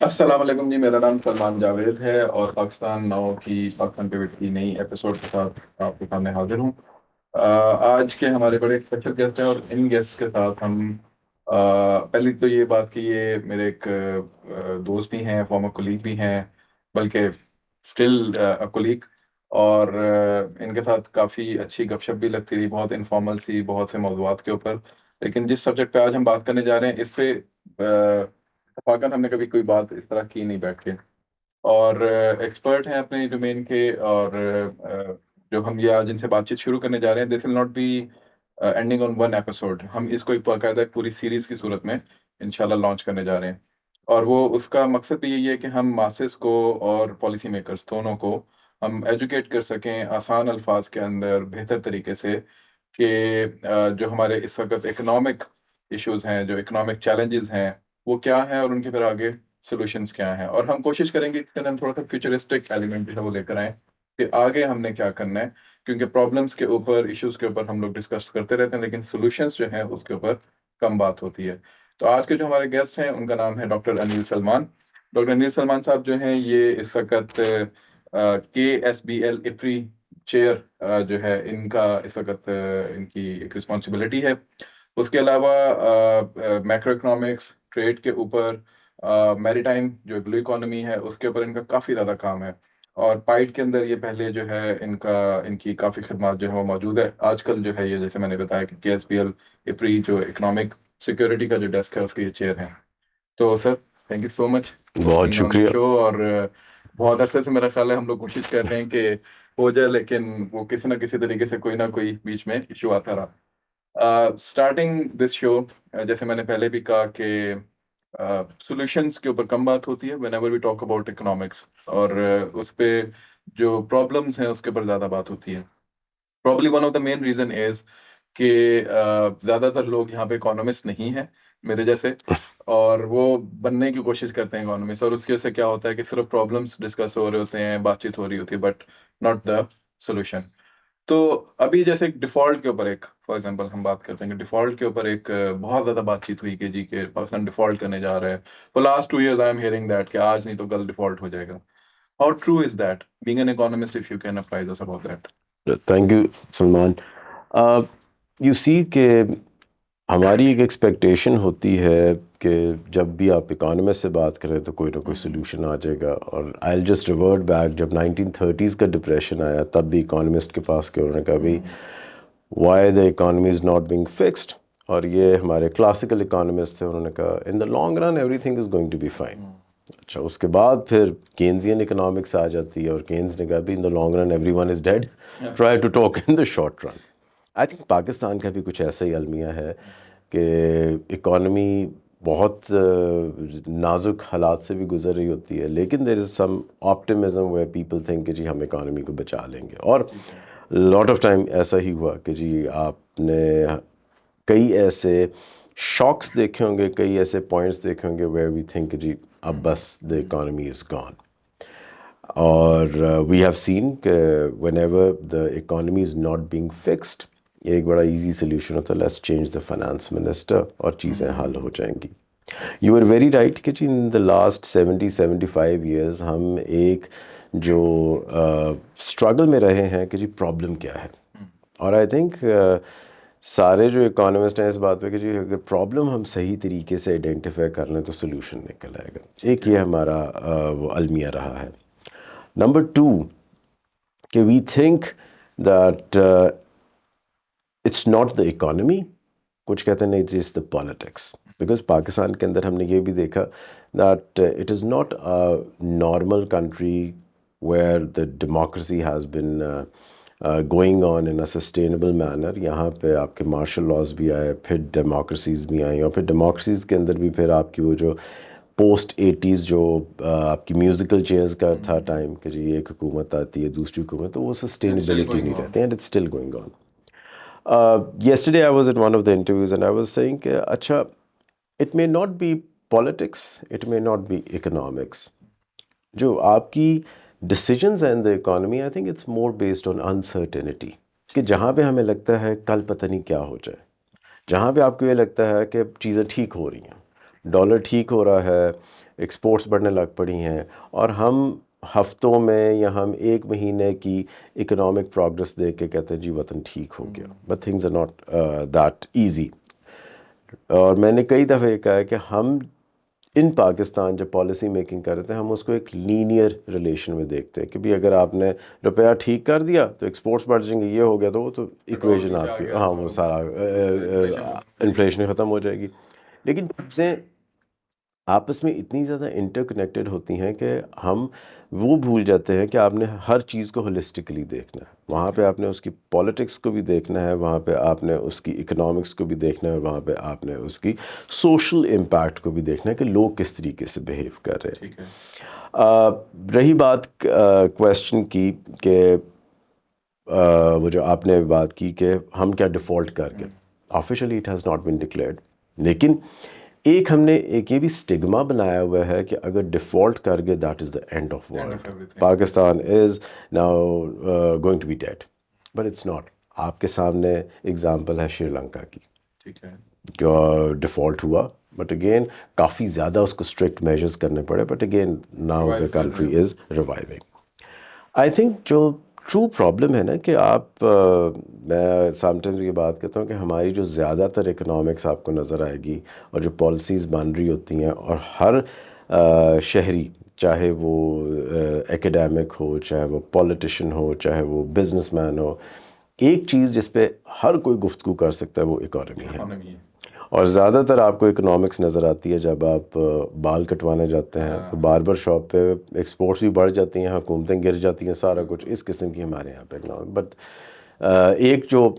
السلام علیکم جی، میرا نام سلمان جاوید ہے اور پاکستان ناؤ کی پاکستان پیوٹ کی نئی ایپیسوڈ کے ساتھ آپ کے سامنے حاضر ہوں۔ آج کے ہمارے بڑے اسپیشل گیسٹ ہیں اور ان گیسٹ کے ساتھ ہم پہلی تو یہ بات کہ یہ میرے ایک دوست بھی ہیں، فارمر کولیگ بھی ہیں، بلکہ اسٹل کولیگ، اور ان کے ساتھ کافی اچھی گپ شپ بھی لگتی تھی، بہت انفارمل سی، بہت سے موضوعات کے اوپر۔ لیکن جس سبجیکٹ پہ آج ہم بات کرنے جا رہے ہیں اس پہ اتفاقاً ہم نے کبھی کوئی بات اس طرح کی نہیں بیٹھ کے، اور ایکسپرٹ ہیں اپنے ڈومین کے، اور جو ہم یہ آج ان سے بات چیت شروع کرنے جا رہے ہیں، this will not be ending on one episode, ہم اس کو ایک باقاعدہ ایک پوری سیریز کی صورت میں انشاءاللہ لانچ کرنے جا رہے ہیں۔ اور وہ اس کا مقصد بھی یہی ہے کہ ہم ماسز کو اور پالیسی میکرز دونوں کو ہم ایجوکیٹ کر سکیں آسان الفاظ کے اندر، بہتر طریقے سے، کہ جو ہمارے اس وقت اکنامک ایشوز ہیں، جو اکنامک چیلنجز ہیں، وہ کیا ہیں اور ان کے پھر آگے سولوشنس کیا ہیں۔ اور ہم کوشش کریں گے اس کے اندر ہم تھوڑا سا فیوچرسٹک ایلیمنٹ جو ہے وہ لے کر آئیں کہ آگے ہم نے کیا کرنا ہے، کیونکہ پرابلمس کے اوپر، ایشوز کے اوپر ہم لوگ ڈسکس کرتے رہتے ہیں، لیکن سولوشنس جو ہیں اس کے اوپر کم بات ہوتی ہے۔ تو آج کے جو ہمارے گیسٹ ہیں ان کا نام ہے ڈاکٹر انیل سلمان۔ ڈاکٹر انیل سلمان صاحب جو ہیں یہ اس وقت کے ایس بی ایل اپری چیئر جو ہے ان کا اس وقت ان کی ایک رسپانسبلٹی ہے۔ اس کے علاوہ میکرو اکنامکس، ٹریڈ کے اوپر، میری ٹائم جو بلو اکانومی ہے اس کے اوپر ان کا کافی زیادہ کام ہے، اور پائٹ کے اندر یہ پہلے جو ہے ان کی کافی خدمات جو ہے وہ موجود ہے۔ آج کل جو ہے یہ جیسے میں نے بتایا کہ کے ایس پی ایل اپری جو اکنامک سیکورٹی کا جو ڈیسک ہے اس کے یہ چیئر ہیں۔ تو sir, thank you so much for بہت بینگ آن دی شکریہ۔ شو، اور بہت عرصے سے میرا خیال ہے ہم لوگ کوشش کر رہے ہیں کہ ہو جائے، لیکن وہ کسی نہ کسی طریقے سے کوئی نہ کوئی بیچ میں ایشو آتا رہا۔ اسٹارٹنگ دس شو، جیسے میں نے پہلے بھی کہا کہ سولوشنس کے اوپر کم بات ہوتی ہے whenever we talk about economics, اور اس پہ جو پرابلمس ہیں اس کے اوپر زیادہ بات ہوتی ہے۔ Probably one of the main reason is کہ زیادہ تر لوگ یہاں پہ اکانومسٹ نہیں ہیں میرے جیسے، اور وہ بننے کی کوشش کرتے ہیں اکانومسٹ، اور اس کی وجہ سے کیا ہوتا ہے کہ صرف پرابلمس ڈسکس ہو رہے ہوتے ہیں، بات چیت ہو رہی ہوتی ہے، بٹ ناٹ دا سولوشن۔ تو ابھی جیسے ڈیفالٹ کے اوپر ایک فار ایگزامپل ہم بات کرتے ہیں کہ ڈیفالٹ کے اوپر ایک بہت زیادہ بات چیت ہوئی کہ جی کہ پاکستان ڈیفالٹ کرنے جا رہا ہے۔ For last 2 years I am hearing that کہ آج نہیں تو کل ڈیفالٹ ہو جائے گا۔ How true is that? Being an economist, if you can apprise us about that. Thank you Salman. You see کہ ہماری ایک ایکسپیکٹیشن ہوتی ہے کہ جب بھی آپ اکانومسٹ سے بات کریں تو کوئی نہ کوئی سولوشن آ جائے گا، اور آئی ول جسٹ ریورٹ بیک، جب 1930s کا ڈپریشن آیا تب بھی اکانومسٹ کے پاس کہ انہوں نے کہا بھائی why the economy is not being fixed, اور یہ ہمارے کلاسیکل اکانومسٹ تھے، انہوں نے کہا in the long run everything is going to be fine. اچھا، اس کے بعد پھر کینزین اکنامکس آ جاتی ہے، اور کینز نے کہا بھی in the long run everyone is dead, try to talk in the short run. I think Pakistan کا بھی کچھ ایسا ہی المیہ ہے کہ اکانومی بہت نازک حالات سے بھی گزر رہی ہوتی ہے، لیکن دیر از سم آپٹیمزم ویئر پیپل تھنک کہ جی ہم اکانومی کو بچا لیں گے، اور لاٹ آف ٹائم ایسا ہی ہوا کہ جی آپ نے کئی ایسے شاکس دیکھے ہوں گے، کئی ایسے پوائنٹس دیکھے ہوں گے ویئر وی تھنک کہ جی اب بس دا اکانومی از گون، اور وی ہیو سین کہ when ever the economy is not being fixed, ایک بڑا ایزی سلیوشن ہوتا ہے let's change the finance minister اور چیزیں حل ہو جائیں گی۔ یو آر ویری رائٹ کہ جی ان دا لاسٹ 75 ایئرز ہم ایک جو اسٹرگل میں رہے ہیں کہ جی پرابلم کیا ہے، اور آئی تھنک سارے جو اکانومسٹ ہیں اس بات پہ کہ جی اگر پرابلم ہم صحیح طریقے سے آئیڈینٹیفائی کر لیں تو سولوشن نکل آئے گا۔ ایک یہ ہمارا وہ المیہ رہا ہے۔ نمبر 2 کہ we think that it's not the economy, کچھ کہتے ہیں نہیں it's the politics, because Pakistan کے اندر ہم نے یہ بھی دیکھا that it is not a normal country where the democracy has been going on in a sustainable manner. یہاں پہ آپ کے مارشل لاز بھی آئے، پھر ڈیموکریسیز بھی آئیں، اور پھر ڈیموکریسیز کے اندر بھی پھر آپ کی وہ جو پوسٹ 80s جو آپ کی میوزیکل چیئرز کا تھا ٹائم کہ جی ایک حکومت آتی ہے دوسری حکومت، تو وہ سسٹینیبلٹی نہیں رہتی، and it's still going on. Yesterday I was at one of the interviews and I was saying کہ اچھا it may not be politics, it may not be economics، جو آپ کی decisions ہیں in the economy I think it's more based on uncertainty، کہ جہاں پہ ہمیں لگتا ہے کل پتہ نہیں کیا ہو جائے، جہاں پہ آپ کو یہ لگتا ہے کہ چیزیں ٹھیک ہو رہی ہیں، ڈالر ٹھیک ہو رہا ہے، ایکسپورٹس بڑھنے لگ پڑی ہیں، اور ہم ہفتوں میں یا ہم ایک مہینے کی اکنامک پروگرس دیکھ کے کہتے ہیں جی وطن ٹھیک ہو گیا. But things are not that easy. اور میں نے کئی دفعہ یہ کہا ہے کہ ہم ان پاکستان جب پالیسی میکنگ کر رہے تھے ہم اس کو ایک لینئر ریلیشن میں دیکھتے ہیں کہ بھی اگر آپ نے روپیہ ٹھیک کر دیا تو ایکسپورٹس بڑھ جائیں گے، یہ ہو گیا تو وہ تو ایکویژن آپ کی، ہاں وہ سارا انفلیشن ختم ہو جائے گی. لیکن چیزیں آپس میں اتنی زیادہ انٹر کنیکٹڈ ہوتی ہیں کہ ہم وہ بھول جاتے ہیں کہ آپ نے ہر چیز کو ہولسٹکلی دیکھنا ہے. وہاں پہ آپ نے اس کی پالیٹکس کو بھی دیکھنا ہے، وہاں پہ آپ نے اس کی اکنامکس کو بھی دیکھنا ہے، اور وہاں پہ آپ نے اس کی سوشل امپیکٹ کو بھی دیکھنا ہے کہ لوگ کس طریقے سے بیہیو کر رہے ہیں. رہی بات کویسچن کی کہ وہ جو آپ نے بات کی کہ ہم کیا ڈیفالٹ کر گئے، officially it has not been declared, لیکن ایک ہم نے ایک یہ بھی اسٹگما بنایا ہوا ہے کہ اگر ڈیفالٹ کر گئے that is the end of world, Pakistan is now going to be dead. But it's not. آپ کے سامنے اگزامپل ہے شری لنکا کی، ٹھیک ہے، ڈیفالٹ ہوا بٹ اگین کافی زیادہ اس کو اسٹرکٹ میجرز کرنے پڑے، but again now the country is reviving. I think جو ٹرو پرابلم ہے نا کہ آپ میں سم ٹائمز یہ بات کرتا ہوں کہ ہماری جو زیادہ تر اکنامکس آپ کو نظر آئے گی اور جو پالیسیز بن رہی ہوتی ہیں، اور ہر شہری چاہے وہ ایکیڈیمک ہو، چاہے وہ پولیٹیشین ہو، چاہے وہ بزنس مین ہو، ایک چیز جس پہ ہر کوئی گفتگو کر سکتا ہے وہ اکانومی ہے. اور زیادہ تر آپ کو اکنامکس نظر آتی ہے جب آپ بال کٹوانے جاتے ہیں تو باربر شاپ پہ ایکسپورٹس بھی بڑھ جاتی ہیں، حکومتیں گر جاتی ہیں، سارا کچھ اس قسم کی ہمارے یہاں پہ اکنامک. بٹ ایک جو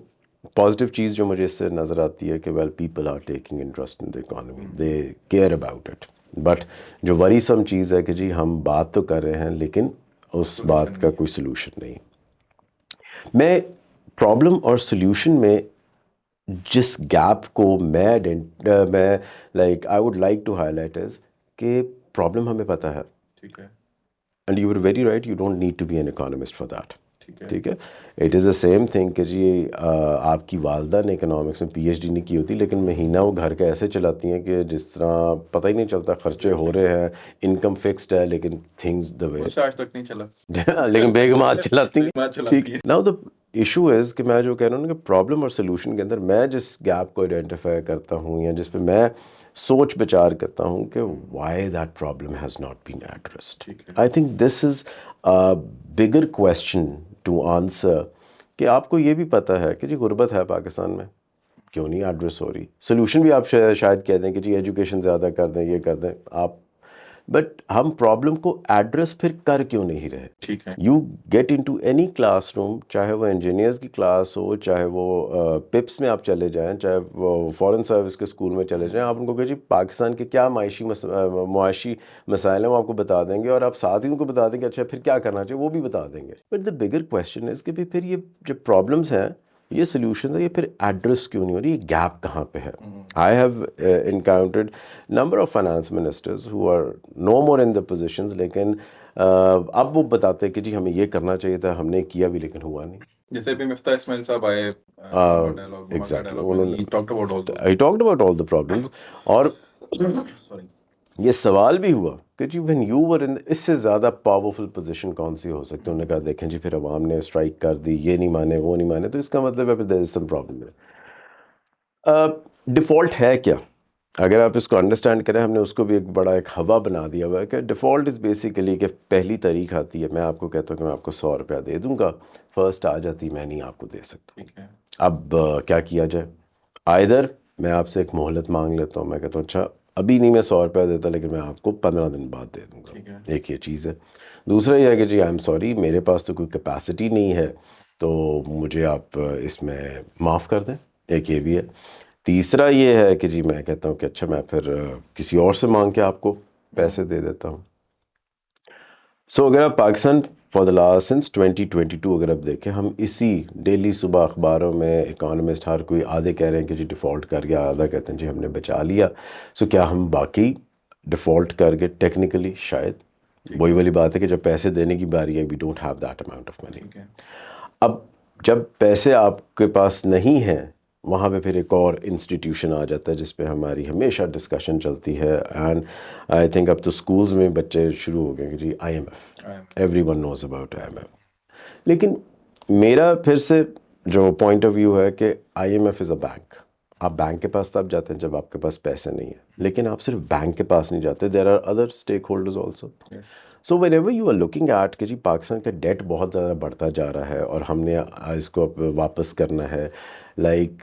پازیٹیو چیز جو مجھے اس سے نظر آتی ہے کہ well people are taking interest in the economy, they care about it. But جو وریسم چیز ہے کہ جی ہم بات تو کر رہے ہیں لیکن اس بات کا کوئی سلوشن نہیں. میں پرابلم اور سلوشن میں جس گیپ کو میں like I would like to ہائی لائٹ از کہ پرابلم ہمیں پتہ ہے، ٹھیک ہے، and you are very right, you don't need to be an economist for that. ٹھیک ہے، it is the same thing کہ جی آپ کی والدہ نے اکنامکس میں پی ایچ ڈی نہیں کی ہوتی لیکن مہینہ وہ گھر کا ایسے چلاتی ہیں کہ جس طرح پتہ ہی نہیں چلتا، خرچے ہو رہے ہیں، انکم فکسڈ ہے لیکن تھنگز دا وے آج تک نہیں چلا لیکن بیگمات چلاتی ہیں. ٹھیک ہے. ناؤ دا ایشو از کہ میں جو کہہ رہا ہوں کہ پرابلم اور سلوشن کے اندر میں جس گیپ کو آئیڈینٹیفائی کرتا ہوں یا جس پہ میں سوچ بچار کرتا ہوں کہ why that problem has not been addressed. I think this is bigger question to answer کہ آپ کو یہ بھی پتہ ہے کہ جی غربت ہے پاکستان میں، کیوں نہیں ایڈریس ہو رہی. سلوشن بھی آپ شاید کہہ دیں کہ جی ایجوکیشن زیادہ کر دیں، یہ کر دیں آپ، بٹ ہم پرابلم کو ایڈریس پھر کر کیوں نہیں رہے. ٹھیک ہے، you get into any classroom, چاہے وہ انجینئرز کی کلاس ہو، چاہے وہ پپس میں آپ چلے جائیں، چاہے وہ فورن سروس کے اسکول میں چلے جائیں، آپ ان کو کہ جی پاکستان کے کیا معاشی مسائل ہیں وہ آپ کو بتا دیں گے، اور آپ ساتھ ہی ان کو بتا دیں گے اچھا پھر کیا کرنا چاہیے وہ بھی بتا دیں گے. بٹ دا بگر کویسچن از کہ پھر یہ جو پرابلمس ہیں، یہ سلیوشنز ہیں، یہ پھر ایڈریس کیوں نہیں ہو رہی، یہ گیپ کہاں پہ ہے. I have encountered number of finance ministers who are no more in the positions, لیکن اب وہ بتاتے کہ جی ہمیں یہ کرنا چاہیے تھا، ہم نے کیا بھی لیکن ہوا نہیں. جیسے بھی مفتاح اسماعیل صاحب آئے ایگزیکٹلی انہوں نے I talked about all the problems. اور یہ سوال بھی ہوا کہ جی when you were in اس سے زیادہ پاورفل پوزیشن کون سی ہو سکتی. انہوں نے کہا دیکھیں جی پھر عوام نے اسٹرائک کر دی، یہ نہیں مانے وہ نہیں مانے، تو اس کا مطلب ہے پھر there is some problem ہے. ڈیفالٹ ہے کیا؟ اگر آپ اس کو انڈرسٹینڈ کریں، ہم نے اس کو بھی ایک بڑا ایک ہوا بنا دیا ہوا ہے کہ ڈیفالٹ از بیسیکلی کہ پہلی تاریخ آتی ہے، میں آپ کو کہتا ہوں کہ میں آپ کو 100 روپیہ دے دوں گا، فرسٹ آ جاتی میں نہیں آپ کو دے سکتا. اب کیا کیا جائے؟ آئدر میں آپ سے ایک مہلت مانگ لیتا ہوں، میں کہتا ہوں اچھا ابھی نہیں میں 100 روپیہ دیتا لیکن میں آپ کو 15 دن بعد دے دوں گا. ایک یہ چیز ہے. دوسرا یہ ہے کہ جی آئی ایم سوری میرے پاس تو کوئی کیپیسٹی نہیں ہے تو مجھے آپ اس میں معاف کر دیں، ایک یہ بھی ہے. تیسرا یہ ہے کہ جی میں کہتا ہوں کہ اچھا میں پھر کسی اور سے مانگ کے آپ کو پیسے دے دیتا ہوں. سو اگر آپ Pakistan for the last since 2022 اگر آپ دیکھیں، ہم اسی ڈیلی صبح اخباروں میں اکانومسٹ ہر کوئی آدھے کہہ رہے ہیں کہ جی ڈیفالٹ کر گیا، آدھا کہتے ہیں جی ہم نے بچا لیا. سو کیا ہم باقی ڈیفالٹ کر کے ٹیکنیکلی شاید وہی والی بات ہے کہ جب پیسے دینے کی باری ہے we don't have that amount of money. اب جب پیسے آپ کے پاس نہیں ہیں وہاں پہ پھر ایک اور انسٹیٹیوشن آ جاتا ہے جس پہ ہماری ہمیشہ ڈسکشن چلتی ہے. اینڈ آئی تھنک اب تو اسکولز میں بچے شروع ہو گئے کہ جی IMF, every one knows about IMF. لیکن میرا پھر سے جو پوائنٹ آف ویو ہے کہ IMF از اے بینک. آپ بینک کے پاس تب جاتے ہیں جب آپ کے پاس پیسے نہیں ہیں، لیکن آپ صرف بینک کے پاس نہیں جاتے، there are other stakeholders also. So whenever you are looking at کہ جی پاکستان کا ڈیٹ بہت زیادہ بڑھتا جا رہا ہے اور ہم نے اس کو واپس کرنا ہے، لائک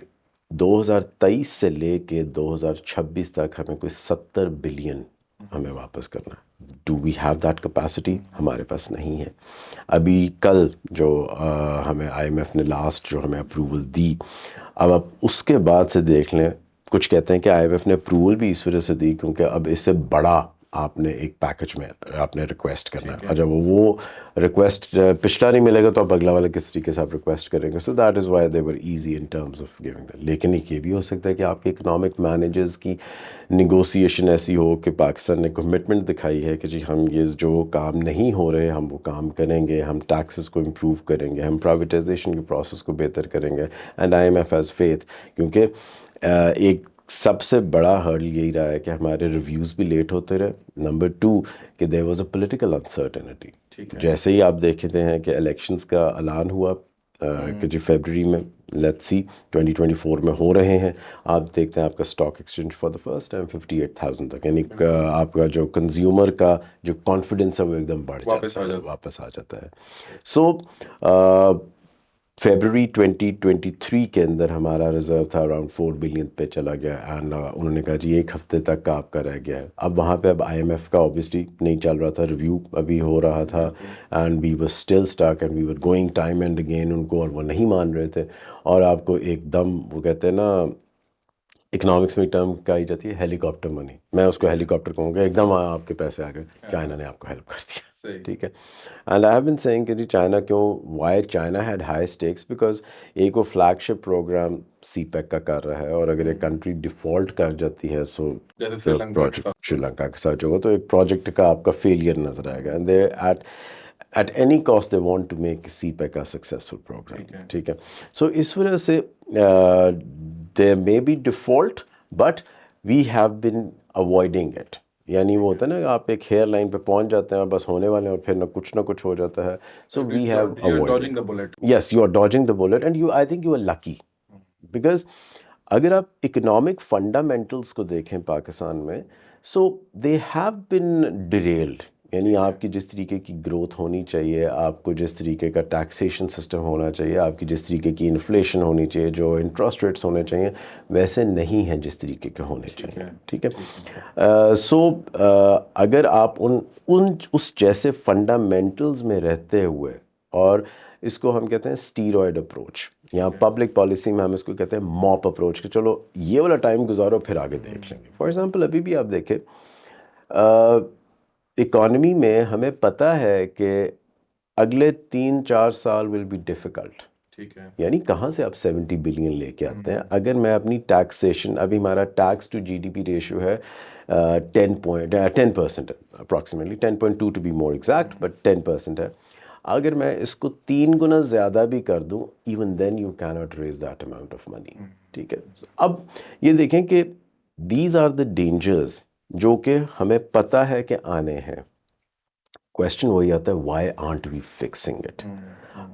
2023 سے لے کے 2026 تک ہمیں کوئی 70 بلین ہمیں واپس کرنا ہے. Do we have that capacity? ہمارے پاس نہیں ہے. ابھی کل جو ہمیں IMF نے لاسٹ جو ہمیں اپروول دی، اب آپ اس کے بعد سے دیکھ لیں، کچھ کہتے ہیں کہ IMF نے اپروول بھی اس وجہ سے دی کیونکہ اب اس سے بڑا آپ نے ایک پیکج میں آپ نے ریکویسٹ کرنا ہے، اور جب وہ ریکویسٹ پچھلا نہیں ملے گا تو اب اگلا والا کس طریقے سے آپ ریکویسٹ کریں گے. سو that is why they were easy in terms of giving that. لیکن ایک یہ بھی ہو سکتا ہے کہ آپ کے اکنامک مینیجرز کی نیگوسیشن ایسی ہو کہ پاکستان نے کمٹمنٹ دکھائی ہے کہ جی ہم یہ جو کام نہیں ہو رہے ہم وہ کام کریں گے، ہم ٹیکسز کو امپروو کریں گے، ہم پرائیویٹائزیشن کے پروسیس کو بہتر کریں گے. اینڈ IMF ہیز فیتھ، کیونکہ ایک سب سے بڑا ہرڈل یہی رہا ہے کہ ہمارے ریویوز بھی لیٹ ہوتے رہے. نمبر 2 کہ دیر واز اے پولیٹیکل انسرٹنٹی. جیسے ہی آپ دیکھتے ہیں کہ الیکشنز کا اعلان ہوا کہ جی فیبرری میں، لیٹس سی 2024 میں ہو رہے ہیں، آپ دیکھتے ہیں آپ کا stock exchange for the first time 58,000 تک، یعنی آپ کا جو کنزیومر کا جو کانفیڈنس ہے وہ ایک دم بڑھ جاتا ہے، واپس آ جاتا ہے. سو فیبرری 2023 کے اندر ہمارا ریزرو تھا اراؤنڈ 4 بلین پہ چلا گیا. اینڈ انہوں نے کہا جی ایک ہفتے تک کا آپ کا رہ گیا ہے. اب وہاں پہ اب IMF کا اوبیسلی نہیں چل رہا تھا، ریویو ابھی ہو رہا تھا، and we were still stuck and we were going time and again ان کو، اور وہ نہیں مان رہے تھے. اور آپ کو ایک دم وہ کہتے ہیں نا، اکنامکس میں ٹرم کہی جاتی ہے ہیلی کاپٹر منی، میں اس کو ہیلی کاپٹر کہوں گا، ایک دم آپ کے پیسے آ گئے، چائنا نے آپ کو ہیلپ کر دیا. ٹھیک ہے. And I have been seeing کہ جی چائنا کیوں، why China had high stakes, because ایک وہ فلیگ شپ پروگرام CPEC کا کر رہا ہے، اور اگر ایک کنٹری ڈیفالٹ کر جاتی ہے سو پروجیکٹ شری لنکا کے ساتھ جو ہوگا تو ایک پروجیکٹ کا آپ کا فیلئر نظر آئے گا. And they at any cost they want to make CPEC کا سکسیزفل پروگرام. ٹھیک ہے. سو اس وجہ سے they may be default but we have been avoiding it. یعنی وہ ہوتا ہے نا آپ ایک ہیئر لائن پہ پہنچ جاتے ہیں اور بس ہونے والے ہیں، اور پھر نہ کچھ ہو جاتا ہے. So we have avoid, yes you are dodging the bullet and I think you are lucky. Because اگر آپ اکنامک فنڈامنٹلس کو دیکھیں پاکستان میں، سو دے ہیو بن ڈیریلڈ. یعنی آپ کی جس طریقے کی گروتھ ہونی چاہیے، آپ کو جس طریقے کا ٹیکسیشن سسٹم ہونا چاہیے، آپ کی جس طریقے کی انفلیشن ہونی چاہیے، جو انٹرسٹ ریٹس ہونے چاہیے، ویسے نہیں ہیں جس طریقے کے ہونے چاہیے. ٹھیک ہے. سو اگر آپ اس جیسے فنڈامنٹلز میں رہتے ہوئے، اور اس کو ہم کہتے ہیں اسٹیرائڈ اپروچ، یا پبلک پالیسی میں ہم اس کو کہتے ہیں موپ اپروچ، کہ چلو یہ والا ٹائم گزارو پھر آگے دیکھ لیں گے. فار ایگزامپل ابھی بھی آپ دیکھیں اکانومی میں ہمیں پتہ ہے کہ اگلے 3-4 سال ول بی ڈیفیکلٹ. یعنی کہاں سے آپ 70 بلین لے کے آتے ہیں؟ اگر میں اپنی ٹیکسیشن، ابھی ہمارا ٹیکس ٹو GDP ریشیو ہے 10% approximately 10.2 to be more exact, but 10% ہے. اگر میں اس کو 3 گنا زیادہ بھی کر دوں، ایون دین یو کی not raise that amount of منی. ٹھیک ہے. اب یہ دیکھیں کہ دیز آر دا ڈینجرز جو کہ ہمیں پتہ ہے کہ آنے ہیں. کویشچن وہی آتا ہے why aren't we fixing it.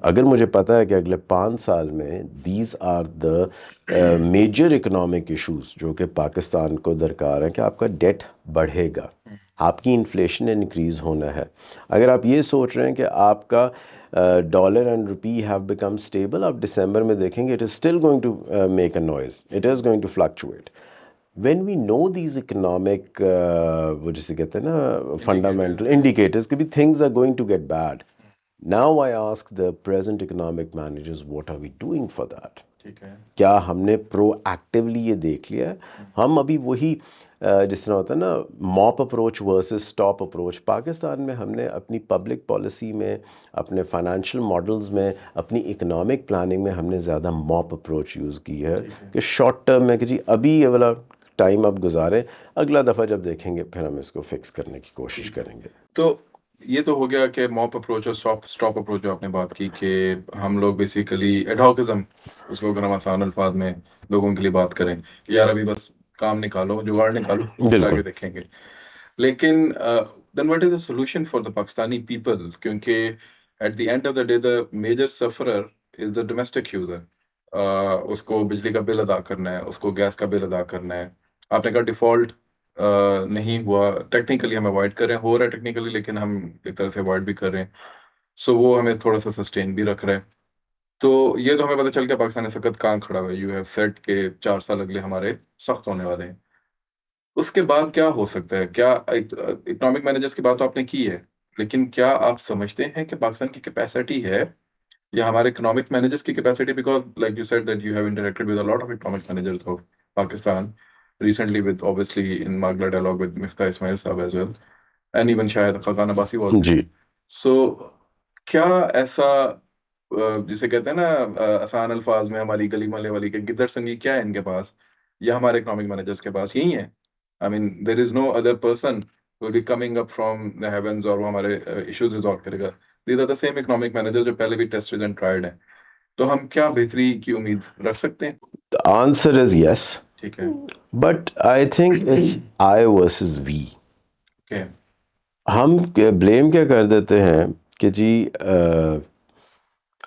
اگر مجھے پتہ ہے کہ اگلے 5 سال میں these are the major economic issues جو کہ پاکستان کو درکار ہیں، کہ آپ کا ڈیٹ بڑھے گا، آپ کی انفلیشن انکریز ہونا ہے. اگر آپ یہ سوچ رہے ہیں کہ آپ کا dollar and rupee have become stable, آپ دسمبر میں دیکھیں گے it is still going to make a noise, it is going to fluctuate. When we know these economic وہ جسے کہتے ہیں نا فنڈامنٹل انڈیکیٹرز کہ بھی things are going to get bad, now I ask the present economic managers what are we doing for that. کیا ہم نے پرو ایکٹیولی یہ دیکھ لیا ہے؟ ہم ابھی وہی جس طرح ہوتا ہے نا mop approach versus stop approach, Pakistan میں ہم نے اپنی پبلک پالیسی میں، اپنے فائنینشیل ماڈلز میں، اپنی اکنامک پلاننگ میں ہم نے زیادہ موپ اپروچ یوز کی ہے کہ شارٹ ٹرم میں کہ جی ابھی یہ والا ٹائم اب گزاریں، اگلا دفعہ جب دیکھیں گے پھر ہم اس کو فکس کرنے کی کوشش کریں گے. تو یہ تو ہو گیا کہ موپ اپروچ اور اسٹاپ اپروچ جو آپ نے بات کی کہ ہم لوگ بیسیکلی ایڈہاکزم، اس کو اگر ہم آسان الفاظ میں لوگوں کے لیے بات کریں، یار ابھی بس کام نکالو، جگاڑ نکالو، پھر بالکل آگے دیکھیں گے. لیکن then what is the solution for the Pakistani people? کیونکہ at the end of the day the major sufferer is the domestic user. اس کو بجلی کا بل ادا کرنا ہے، اس کو گیس کا بل ادا کرنا ہے. آپ نے کہا ڈیفالٹ نہیں ہوا، ٹیکنیکلی ہم اوائڈ کر رہے ہیں، ہو رہا ہے ٹیکنیکلی لیکن ہم ایک طرح سے اوائڈ بھی کر رہے ہیں. سو وہ ہمیں تھوڑا سا سسٹین بھی رکھ رہا ہے. تو یہ تو ہمیں پتہ چل گیا پاکستان نے سخت کام کھڑا ہوا ہے. یو ہیو سیٹ کے 4 سال اگلے ہمارے سخت ہونے والے ہیں. اس کے بعد کیا ہو سکتا ہے؟ کیا اکنامک مینیجرس کی بات تو آپ نے کی ہے، لیکن کیا آپ سمجھتے ہیں کہ پاکستان کی کیپیسٹی ہے یا ہمارے اکنامک مینیجرس کی capacity? Because like you said that you have interacted with a lot of economic managers of Pakistan recently with obviously in Magla dialogue with Miftah Ismail Saab as well and even شاید Khaqan Abbasi was there. G. So کیا ایسا جسے کہتے ہیں نا آسان الفاظ میں ہماری گلی محلے والی کے گدڑ سنگی کیا ہے ان کے پاس یا ہمارے اکنامک مینیجرس کے پاس یہی ہے؟ I mean there is no other person who will be coming up from the heavens اور وہ ہمارے ایشوز ریزالو کرے گا. These are the same economic manager جو پہلے بھی ٹیسٹڈ اینڈ ٹرائڈ ہیں. تو ہم کیا بہتری کی امید رکھ سکتے ہیں؟ The answer is yes, ٹھیک ہے. but I think it's I versus we. Okay. ہم بلیم کیا کر دیتے ہیں کہ جی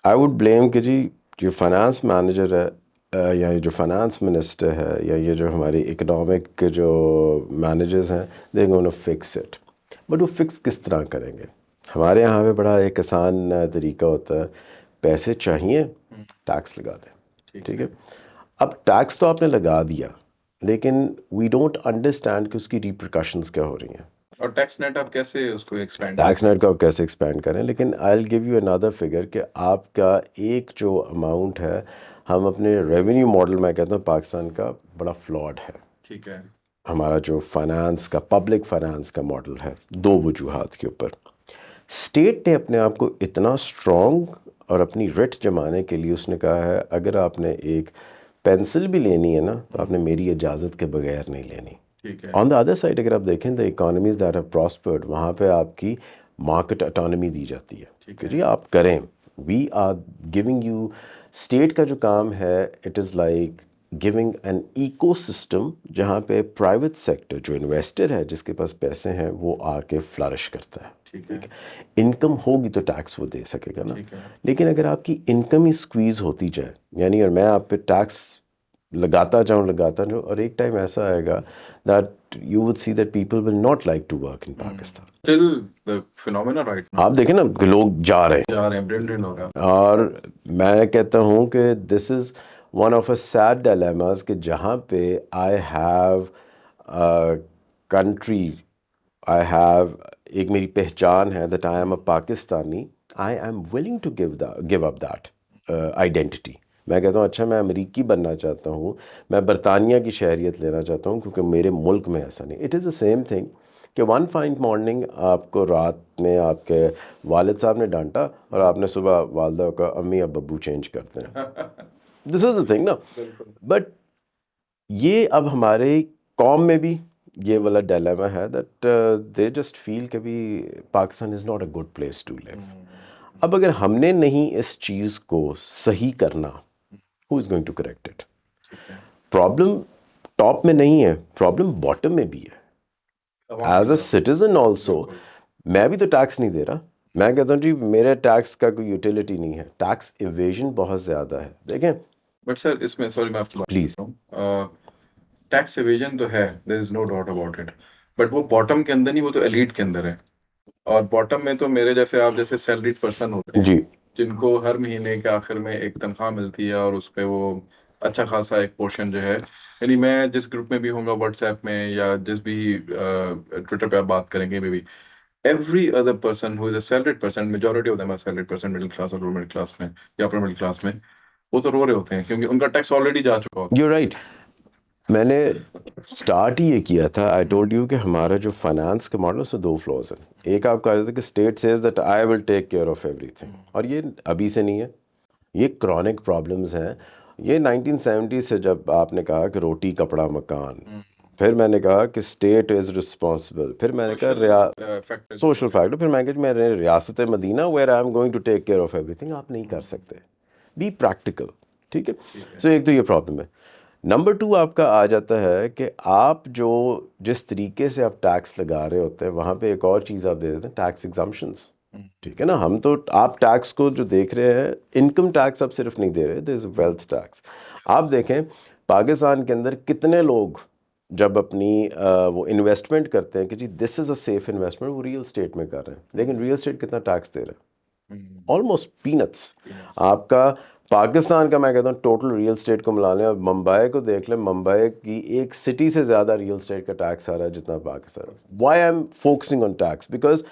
آئی وڈ بلیم کہ جی جو فائنانس مینیجر ہے یا جو فائنانس منسٹر ہے یا یہ جو ہماری اکنامک جو مینیجرز ہیں they gonna fix it. But وہ فکس کس طرح کریں گے؟ ہمارے یہاں پہ بڑا ایک آسان طریقہ ہوتا ہے، پیسے چاہیے ٹیکس لگا دیں. ٹھیک ہے، اب ٹیکس تو آپ نے لگا دیا لیکن وی ڈونٹ انڈرسٹینڈ کہ اس کی ریپریکاشنز کیا ہو رہی ہیں. اور ٹیکس نیٹ آپ کیسے اس کو ایکسپینڈ ٹیکس نیٹ کو آپ کیسے ایکسپینڈ کریں؟ لیکن آئی ول گیو یو اندر فگر کہ آپ کا ایک جو اماؤنٹ ہے، ہم اپنے ریونیو ماڈل میں کہتا ہوں پاکستان کا بڑا فلاڈ ہے. ٹھیک ہے. ہمارا جو فائنانس کا پبلک فائنانس کا ماڈل ہے دو وجوہات کے اوپر. اسٹیٹ نے اپنے آپ کو اتنا اسٹرانگ اور اپنی رٹ جمانے کے لیے اس نے کہا ہے اگر آپ نے ایک پینسل بھی لینی ہے نا تو آپ نے میری اجازت کے بغیر نہیں لینی. آن دا ادر سائڈ اگر آپ دیکھیں دا اکانومیز دیٹ ہیو پراسپرڈ، وہاں پہ آپ کی مارکیٹ اٹانومی دی جاتی ہے کہ جی آپ کریں. We are giving you, state کا جو کام ہے it is like giving an ecosystem جہاں پہ پرائیویٹ سیکٹر جو انویسٹر ہے جس کے پاس پیسے ہیں وہ آ کے فلرش کرتا ہے. ٹھیک ہے. انکم ہوگی تو ٹیکس وہ دے سکے گا نا. لیکن اگر آپ کی انکم ہی اسکویز ہوتی جائے، یعنی اور میں آپ پہ ٹیکس لگاتا جاؤں اور ایک ٹائم ایسا آئے گا that you would see that people will not like to work in Pakistan. Still the phenomena right now. آپ دیکھیں نا کہ لوگ جا رہے ہیں برن ہو رہا ہے. اور میں کہتا ہوں کہ this is one of a sad dilemmas کہ جہاں پہ I have country, I have ایک میری پہچان ہے that I am a Pakistani, I am willing to give up that identity. میں کہتا ہوں اچھا میں امریکی بننا چاہتا ہوں، میں برطانیہ کی شہریت لینا چاہتا ہوں کیونکہ میرے ملک میں ایسا نہیں. It is the same thing کہ ون فائن مارننگ آپ کو رات میں آپ کے والد صاحب نے ڈانٹا اور آپ نے صبح والدہ کا امی اب ابو چینج کرتے ہیں. دس از دا تھنگ نا. بٹ یہ اب ہمارے قوم میں بھی یہ والا ڈیلیما ہے دیٹ دے جسٹ فیل کہ بھی Pakistan is not a good place to live. اب اگر ہم نے نہیں اس چیز کو صحیح کرنا، who is going to correct it? Problem top میں نہیں ہے، پرابلم باٹم میں بھی ہے. ایز اے سٹیزن آلسو میں بھی تو ٹیکس نہیں دے رہا. میں کہتا ہوں جی میرے ٹیکس کا کوئی یوٹیلیٹی نہیں ہے. ٹیکس ایویژن بہت زیادہ ہے. دیکھیں بٹ سر اس میں سوری میں آپ کی بات پلیز، ٹیکس ایویژن تو ہے، there is no doubt about it, but وہ باٹم کے اندر نہیں، وہ تو ایلیٹ کے اندر ہے. اور باٹم میں تو میرے جیسے آپ جیسے سیلریڈ پرسن ہوتے ہیں جی جن کو ہر مہینے کے آخر میں ایک تنخواہ ملتی ہے اور اس پہ وہ اچھا خاصا ایک پورشن جو ہے، یعنی میں جس گروپ میں بھی ہوں گا واٹس ایپ میں یا جس بھی ٹویٹر پہ آپ بات کریں گے بھی، every other person who is a salaried person, majority of them are salaried person, middle class اور lower middle class میں یا upper middle class میں، وہ تو رو رہے ہوتے ہیں کیونکہ ان کا ٹیکس آلریڈی جا چکا ہوتا ہے. You right. میں نے اسٹارٹ ہی یہ کیا تھا، آئی ٹولڈ یو کہ ہمارا جو فائنانس کا ماڈل اس میں دو فلوز ہیں. ایک آپ کہا جاتا ہے کہ state says that I will take care of every thing, اور یہ ابھی سے نہیں ہے، یہ کرونک پرابلمز ہیں. یہ 1970 سے جب آپ نے کہا کہ روٹی کپڑا مکان، پھر میں نے کہا کہ اسٹیٹ از رسپانسبل، پھر میں نے کہا سوشل فیکٹر، پھر میں نے کہا میں ریاست Medina where I am going to take care of everything, آپ نہیں کر سکتے، بی پریکٹیکل. ٹھیک ہے، سو ایک تو یہ پرابلم ہے. نمبر 2 آپ کا آ جاتا ہے کہ آپ جو جس طریقے سے آپ ٹیکس لگا رہے ہوتے ہیں وہاں پہ ایک اور چیز آپ دے دیتے ہیں، ٹیکس ایگزمپشنس. ٹھیک ہے نا، ہم تو آپ ٹیکس کو جو دیکھ رہے ہیں، انکم ٹیکس آپ صرف نہیں دے رہے، دیر از اے ویلتھ ٹیکس. آپ دیکھیں پاکستان کے اندر کتنے لوگ جب اپنی وہ انویسٹمنٹ کرتے ہیں کہ جی this is a safe investment, وہ ریئل اسٹیٹ میں کر رہے ہیں، لیکن ریئل اسٹیٹ کتنا ٹیکس دے رہا ہے؟ Almost peanuts. آپ کا پاکستان کا میں کہتا ہوں ٹوٹل ریئل اسٹیٹ کو ملا لیں اور ممبئی کو دیکھ لیں، ممبئی کی ایک سٹی سے زیادہ ریئل اسٹیٹ کا ٹیکس آ رہا ہے جتنا Pakistan. Why I am focusing on tax? Because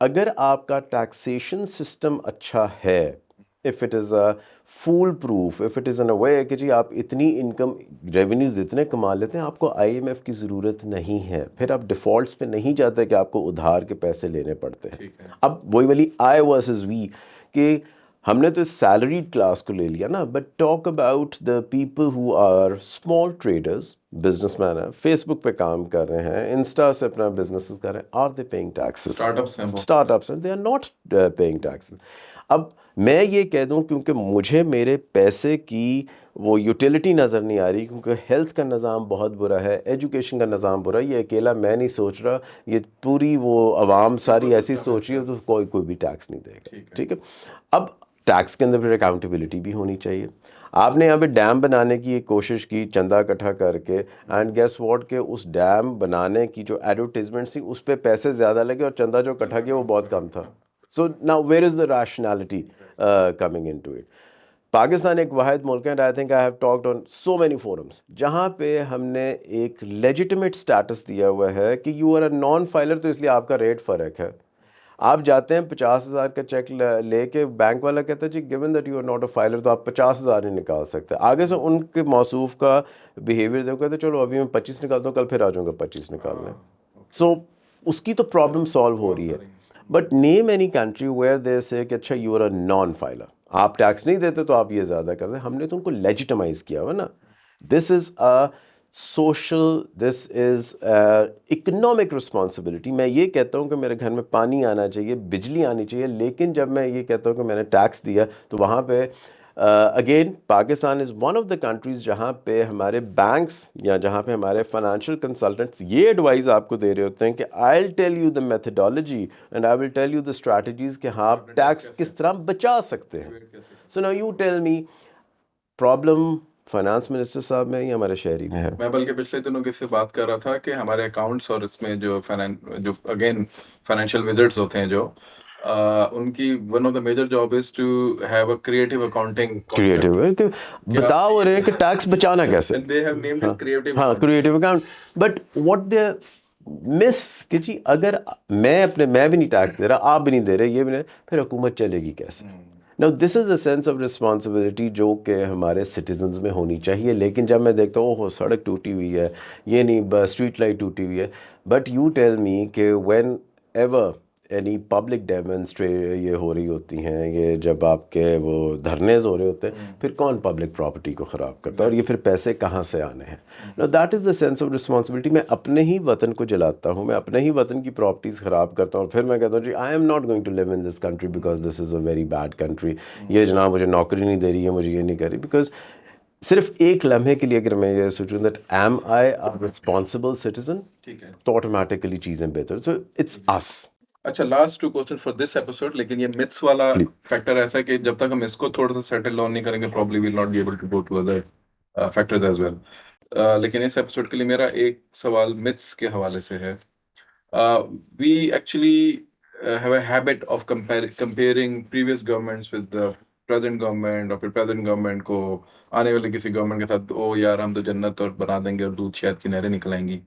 اگر آپ کا ٹیکسیشن سسٹم اچھا ہے، if it is a fool proof, if it is in a way کہ جی آپ اتنی انکم ریونیوز اتنے کما لیتے ہیں آپ کو آئی ایم ایف کی ضرورت نہیں ہے، پھر آپ ڈیفالٹس پہ نہیں جاتے کہ آپ کو ادھار کے پیسے لینے پڑتے ہیں. اب وہی والی آئی ورسز وی کہ ہم نے تو سیلریڈ کلاس کو لے لیا نا، but talk about the people who are small traders, businessmen ہیں، فیس بک پہ کام کر رہے ہیں، انسٹا سے اپنا بزنس کر رہے ہیں، are they paying taxes? Startups ہیں، they are not paying taxes. اب میں یہ کہہ دوں کیونکہ مجھے میرے پیسے کی وہ یوٹیلیٹی نظر نہیں آ رہی، کیونکہ ہیلتھ کا نظام بہت برا ہے، ایجوکیشن کا نظام برا ہے، یہ اکیلا میں نہیں سوچ رہا، یہ پوری وہ عوام ساری ایسی سوچ رہی ہے، تو کوئی بھی ٹیکس نہیں دے گا. ٹھیک ہے، اب ٹیکس کے اندر پھر اکاؤنٹیبلٹی بھی ہونی چاہیے. آپ نے یہاں پہ ڈیم بنانے کی ایک کوشش کی چندہ اکٹھا کر کے، اینڈ گیس واٹ کہ اس ڈیم بنانے کی جو ایڈورٹیزمنٹ تھی اس پہ پیسے زیادہ لگے اور چندہ جو اکٹھا کیا وہ بہت کم تھا. So now where is the rationality coming into it? Pakistan ایک واحد ملک ہے، and I think I have talked on so many forums, جہاں پہ ہم نے ایک لیجیٹمیٹ اسٹیٹس دیا ہوا ہے کہ you are a non filer, تو اس لیے آپ کا ریٹ فرق ہے. آپ جاتے ہیں 50,000 کا چیک لے کے، بینک والا کہتا ہے جی given that you are not a filer تو آپ 50,000 نہیں نکال سکتے. آگے سے ان کے موصوف کا بیہیویئر دیکھو، کہتے چلو ابھی میں 25 نکالتا ہوں، کل پھر آ جاؤں گا 25 نکالنے. سو اس کی تو پرابلم سالو ہو رہی ہے. But name any country where they say کہ اچھا you are a non filer, آپ ٹیکس نہیں دیتے تو آپ یہ زیادہ کر دیں. ہم نے تو ان کو لیجیٹمائز کیا ہوا نا. This is a social, this is economic responsibility. میں یہ کہتا ہوں کہ میرے گھر میں پانی آنا چاہیے، بجلی آنی چاہیے، لیکن جب میں یہ کہتا ہوں کہ میں نے ٹیکس دیا تو وہاں پہ again Pakistan is one of the countries جہاں پہ ہمارے بینکس یا جہاں پہ ہمارے فائنینشیل کنسلٹنٹس یہ ایڈوائز آپ کو دے رہے ہوتے ہیں کہ I will tell you the methodology and I will tell you the strategies کہ ہاں آپ ٹیکس کس طرح بچا سکتے ہیں. So now you tell me, problem finance minister صاحب میں یا ہمارے شہری میں ہے؟ میں بلکہ پچھلے دنوں کس سے بات کر رہا تھا کہ ہمارے اکاؤنٹس اور اس میں جو اگین فائنینشیل وزٹس ہوتے ہیں جو ان کی one of the major job is to have a creative accounting. Creative بتاؤ ہو رہے ہیں کہ ٹیکس بچانا کیسے. They have named it creative. ہاں creative account, but what they miss کہ جی اگر میں بھی نہیں ٹیکس دے رہا، آپ بھی نہیں دے رہے، یہ بھی نہیں، پھر حکومت چلے گی کیسے؟ Now this is a sense of responsibility جو کہ ہمارے سٹیزنز میں ہونی چاہیے. لیکن جب میں دیکھتا ہوں اوہ سڑک ٹوٹی ہوئی ہے، یہ نہیں اسٹریٹ لائٹ ٹوٹی ہوئی ہے، بٹ یو ٹیل می کہ وین ایور اینی پبلک یہ ہو رہی ہوتی ہیں، یہ جب آپ کے وہ دھرنےز ہو رہے ہوتے ہیں، پھر کون پبلک پراپرٹی کو خراب کرتا ہے اور یہ پھر پیسے کہاں سے آنے ہیں؟ Now that is the sense of responsibility. میں اپنے ہی وطن کو جلاتا ہوں، میں اپنے ہی وطن کی پراپرٹیز خراب کرتا ہوں، اور پھر میں کہتا ہوں جی I am not going to live in this country because this is a very bad country. یہ جناب مجھے نوکری نہیں دے رہی ہے، مجھے یہ نہیں کر رہی. بیکاز صرف ایک لمحے کے لیے اگر میں یہ سوچوں that am I a responsible citizen, تو آٹومیٹکلی چیزیں بہتر. سو اٹس اس. اچھا، last 2 question for this episode. لیکن یہ متس والا فیکٹر ایسا ہے کہ جب تک ہم اس کو تھوڑا سا سیٹل ڈاؤن نہیں کریں گے probably we will not be able to go to other factors as well. لیکن اس ایپیسوڈ کے لیے میرا ایک سوال متس کے حوالے سے ہے. We actually have a habit of comparing previous governments with the present government, اور پھر پریزنٹ گورنمنٹ کو آنے والے کسی گورنمنٹ کے ساتھ، او یار ہم تو جنت اور بنا دیں گے اور دودھ شہد کی نہریں نکل آئیں گی.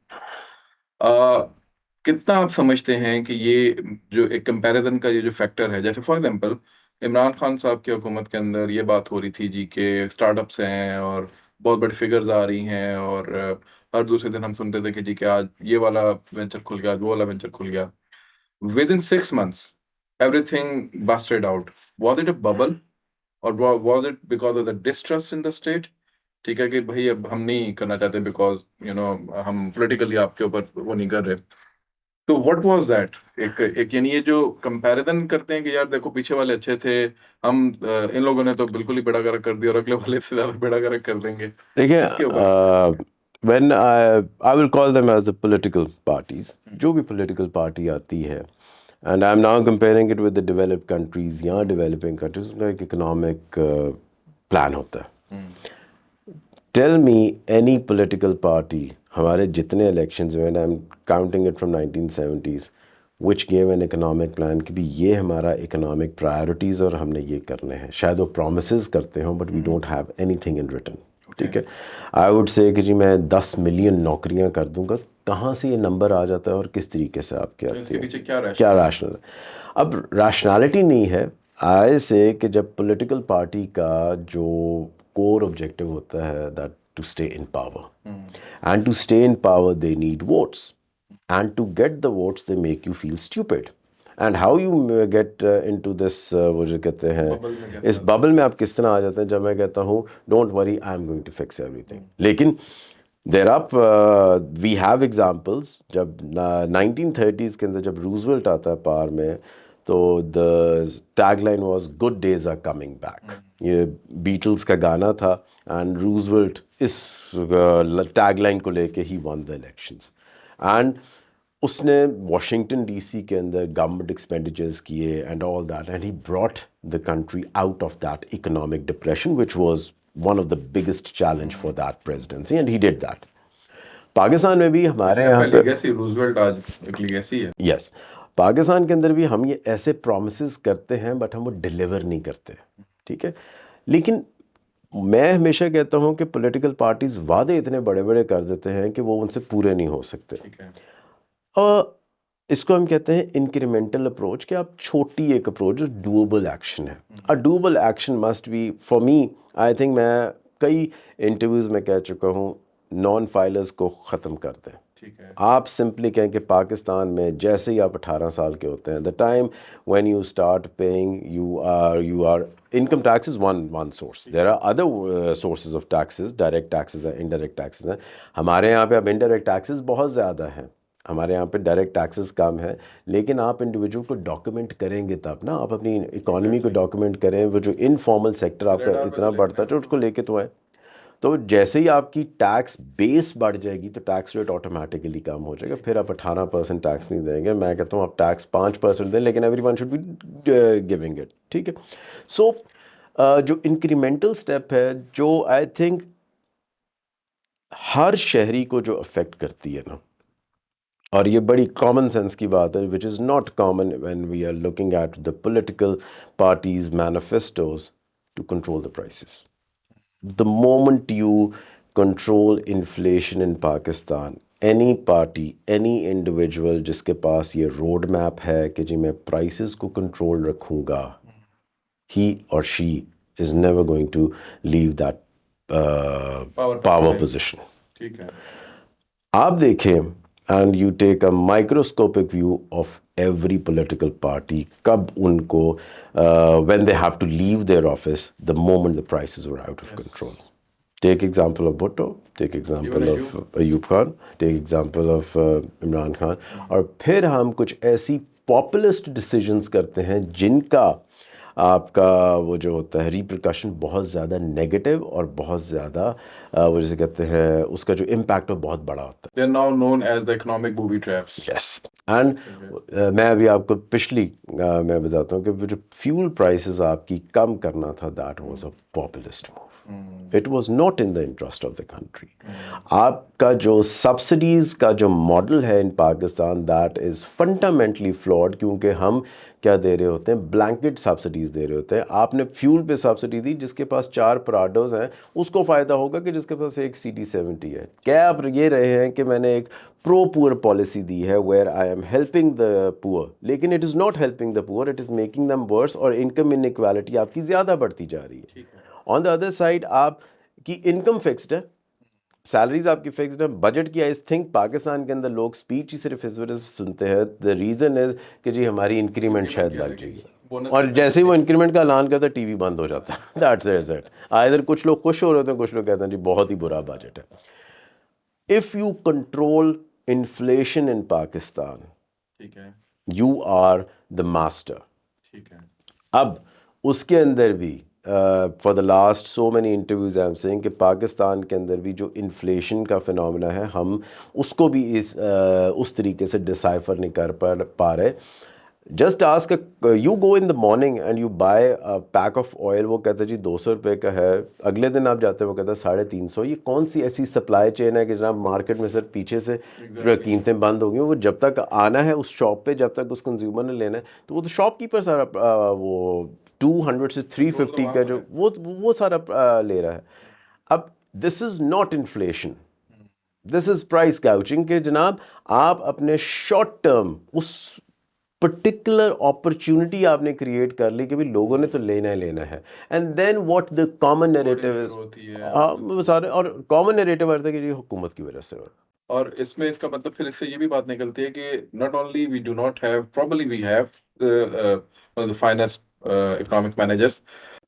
کتنا آپ سمجھتے ہیں کہ یہ جو ایک کمپیریزن کا یہ جو فیکٹر ہے، جیسے فار ایگزامپل عمران خان صاحب کی حکومت کے اندر یہ بات ہو رہی تھی جی کہ اسٹارٹ اپس ہیں اور بہت بڑی فگرز آ رہی ہیں، اور ہر دوسرے دن ہم سنتے تھے کہ جی کہ آج یہ والا وینچر کھل گیا، آج وہ والا وینچر کھل گیا. With in 6 months everything busted out. Was it a bubble اور was it because of the distrust in the state? ٹھیک ہے کہ بھائی اب ہم نہیں کرنا چاہتے بیکاز ہم پولیٹیکلی آپ کے اوپر وہ نہیں کر رہے. تو واٹ واز دیٹ ایک یعنی یہ جو کمپیریزن کرتے ہیں کہ یار دیکھو پیچھے والے اچھے تھے, ہم ان لوگوں نے تو بالکل ہی بیڑا گرک کر دیا اور اگلے والے سے زیادہ بیڑا گرک کر دیں گے, دیکھیں اس کے اوپر. when I will call them as the political parties, جو بھی political party آتی ہے, and I'm now comparing it with the developed countries یا developing countries, ان کا ایک economic plan ہوتا ہے. Tell me any political party, ہمارے جتنے elections ہوئے, and I'm counting it from 1970s, which gave an economic plan کہ بھی یہ ہمارا economic priorities اور ہم نے یہ کرنے ہیں. شاید وہ promises کرتے ہوں but we don't have anything in written. ٹھیک ہے, آئی ووڈ سے کہ جی میں 10 ملین نوکریاں کر دوں گا. کہاں سے یہ نمبر آ جاتا ہے اور کس طریقے سے آپ کے آتے ہیں, کیا ریشنل ہے؟ اب ریشنالٹی نہیں ہے, آئے سے کہ جب پولیٹیکل پارٹی کا جو کور آبجیکٹیو ہوتا ہے that to stay in power, and to stay in power they need votes, and to get the votes they make you feel stupid. And how you get into this, وہ جو کہتے ہیں اس bubble میں آپ کس طرح آ جاتے ہیں, جب میں کہتا ہوں don't worry I am going to fix everything. لیکن دیر آپ وی ہیو ایگزامپلس, جب 1930s کے اندر جب روزویلٹ آتا ہے پاور میں, تو the tag line was good days are coming back. یہ بیٹلس کا گانا تھا, اینڈ روزویلٹ اس ٹیگ لائن کو لے کے he won the elections. And اس نے واشنگٹن ڈی سی کے اندر گورنمنٹ ایکسپینڈیچرز کیے and all that, and he brought the country out of that economic depression which was one of the biggest challenge for that presidency, and he did that. Pakistan میں بھی ہمارے یہاں پہ Roosevelt آج ایک لیگیسی ہے. یس, پاکستان کے اندر بھی ہم یہ ایسے پرومسز کرتے ہیں بٹ ہم وہ ڈیلیور نہیں کرتے. ٹھیک ہے, لیکن میں ہمیشہ کہتا ہوں کہ پولیٹیکل پارٹیز وعدے اتنے بڑے بڑے کر دیتے ہیں کہ وہ ان سے پورے نہیں ہو سکتے. اور اس کو ہم کہتے ہیں انکریمنٹل اپروچ, کہ آپ چھوٹی ایک اپروچ جو ڈویبل ایکشن ہے. اور doable action must be for me, I think میں کئی انٹرویوز میں کہہ چکا ہوں, نان فائلرز کو ختم کر دیں. آپ سمپلی کہیں کہ پاکستان میں جیسے ہی آپ 18 سال کے ہوتے ہیں, the time when you start paying you are income tax is one source. There are other sources of taxes, direct taxes ہیں, indirect taxes ہیں. ہمارے یہاں پہ اب indirect taxes بہت زیادہ ہیں, ہمارے یہاں پہ ڈائریکٹ ٹیکسز کم ہے. لیکن آپ انڈیویجول کو ڈاکیومنٹ کریں گے تب نا, آپ اپنی اکانومی کو ڈاکیومنٹ کریں. وہ جو انفارمل سیکٹر آپ کا اتنا بڑھتا ہے تو اس کو لے کے تو ہے. تو جیسے ہی آپ کی ٹیکس بیس بڑھ جائے گی تو ٹیکس ریٹ آٹومیٹیکلی کم ہو جائے گا. پھر آپ 18% ٹیکس نہیں دیں گے. میں کہتا ہوں آپ ٹیکس 5% دیں, لیکن everyone should be giving it. ٹھیک ہے, سو جو انکریمنٹل اسٹیپ ہے, جو آئی تھنک ہر شہری کو جو افیکٹ کرتی ہے نا, اور یہ بڑی کامن سینس کی بات ہے, which is not common when we are looking at the political parties manifestos, to control the prices. The moment you control inflation in Pakistan, any party, any individual جس کے پاس یہ روڈ میپ ہے کہ جی میں prices کو control رکھوں گا, he or she is never going to leave that power position. ٹھیک ہے, آپ دیکھیں and you take a microscopic view of every political party, کب ان کو when they have to leave their office, the moment the prices were out of control. Take example of Bhutto, take example of Ayub Khan, take example of Imran Khan. اور پھر ہم کچھ ایسی populist decisions کرتے ہیں جن کا آپ کا وہ جو ہوتا ہے ریپریکاشن بہت زیادہ نیگیٹو اور بہت زیادہ وہ جسے کہتے ہیں اس کا جو امپیکٹ ہے بہت بڑا ہوتا ہے. they are now known as the economic booby traps. Yes, and میں ابھی آپ کو پچھلی میں بتاتا ہوں کہ وہ جو فیول پرائسز آپ کی کم کرنا تھا, that was a populist move. It was not in the interest of the country. آپ کا جو سبسڈیز کا جو ماڈل ہے in Pakistan, that is fundamentally flawed, کیونکہ ہم کیا دے رہے ہوتے ہیں, بلینکٹ سبسڈیز دے رہے ہوتے ہیں. آپ نے فیول پہ سبسڈی دی, جس کے پاس 4 پراڈوز ہیں اس کو فائدہ ہوگا کہ جس کے پاس ایک CD70 ہے. کیا آپ یہ رہے ہیں کہ میں نے ایک پرو پور پالیسی دی ہے where I M helping the پور, لیکن it is not helping the پور, اٹ از میکنگ دم ورس, اور انکم انیکوالٹی آپ کی زیادہ بڑھتی جا رہی ہے. آن دا ادر سائڈ آپ کی انکم فکسڈ ہے, سیلریز آپ کی فکسڈ ہیں, بجٹ کی آئی تھنک پاکستان کے اندر لوگ اسپیچ ہی صرف اس وجہ سے سنتے ہیں, دا ریزن از کہ جی ہماری انکریمنٹ شاید لگ جائے گی. بونس اور کے جیسے پیسے ہی وہ نہیں انکریمنٹ کا اعلان کرتا ہے ٹی وی بند ہو جاتا ہے. That's it. ادھر کچھ لوگ خوش ہو رہے ہوتے ہیں, کچھ لوگ کہتے ہیں جی بہت ہی برا بجٹ ہے. If you control inflation in Pakistan ٹھیک ہے. You are the master. ٹھیک ہے. اب اس کے اندر بھی for the last so many interviews I am seeing کہ پاکستان کے اندر بھی جو انفلیشن کا فنومنا ہے ہم اس کو بھی اس طریقے سے ڈسائفر نہیں کر پا رہے. Just ask you go in the morning and you buy pack of oil, وہ کہتا ہے جی 200 روپے کا ہے, اگلے دن آپ جاتے ہیں وہ کہتا ہے 350. یہ کون سی ایسی سپلائی چین ہے کہ جناب مارکیٹ میں سر پیچھے سے قیمتیں بند ہو گئی, وہ جب تک آنا ہے اس شاپ پہ, جب تک اس کنزیومر نے لینا ہے تو وہ تو شاپ کیپر سارا وہ 200 سے 350 کا جو وہ سارا لے رہا ہے. اب this is not inflation, this is price gouging کہ جناب آپ اپنے شارٹ ٹرم اس پرٹیکولر اپرچونٹی آپ نے کریٹ کر لی کہ بھی لوگوں نے تو لینا ہی لینا ہے. And then what the common narrative is سارے, اور کامن نیریٹو آتا ہے کہ یہ حکومت کی وجہ سے. اور اس میں اس کا مطلب پھر اس سے یہ بھی بات نکلتی ہے کہ not only we do not have probably we have finance economic managers